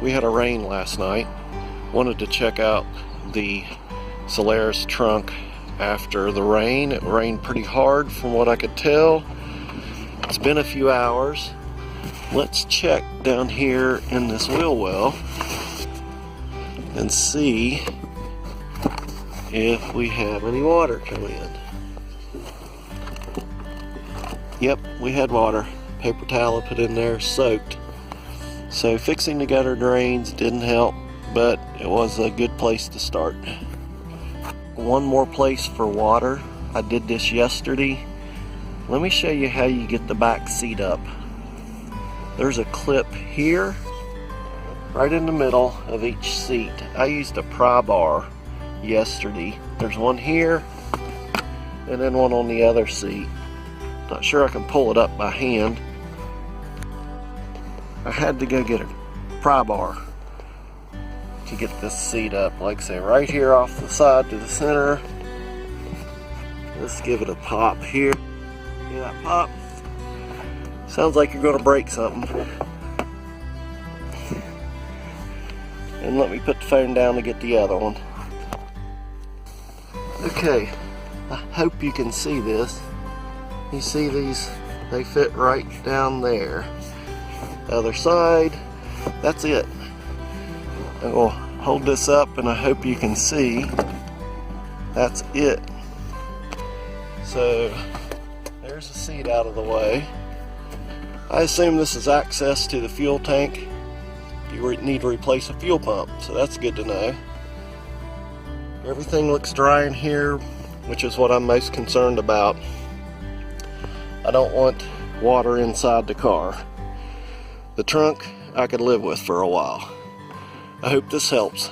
we had a rain last night. Wanted to check out the Solara's trunk after the rain. It rained pretty hard from what I could tell. It's been a few hours. Let's check down here in this wheel well and see if we have any water come in. Yep, we had water. Paper towel I put in there, soaked. So fixing the gutter drains didn't help, but it was a good place to start. One more place for water. I did this yesterday. Let me show you how you get the back seat up. There's a clip here, right in the middle of each seat. I used a pry bar yesterday. There's one here, and then one on the other seat. Not sure I can pull it up by hand. I had to go get a pry bar to get this seat up. Like I say, right here off the side to the center. Let's give it a pop here. Hear that pop? Sounds like you're going to break something. And let me put the phone down to get the other one. Okay, I hope you can see this. You see these? They fit right down there. Other side, that's it. I will hold this up and I hope you can see. That's it. So there's the seat out of the way. I assume this is access to the fuel tank. You need to replace a fuel pump, so that's good to know. Everything looks dry in here, which is what I'm most concerned about. I don't want water inside the car. The trunk I could live with for a while. I hope this helps.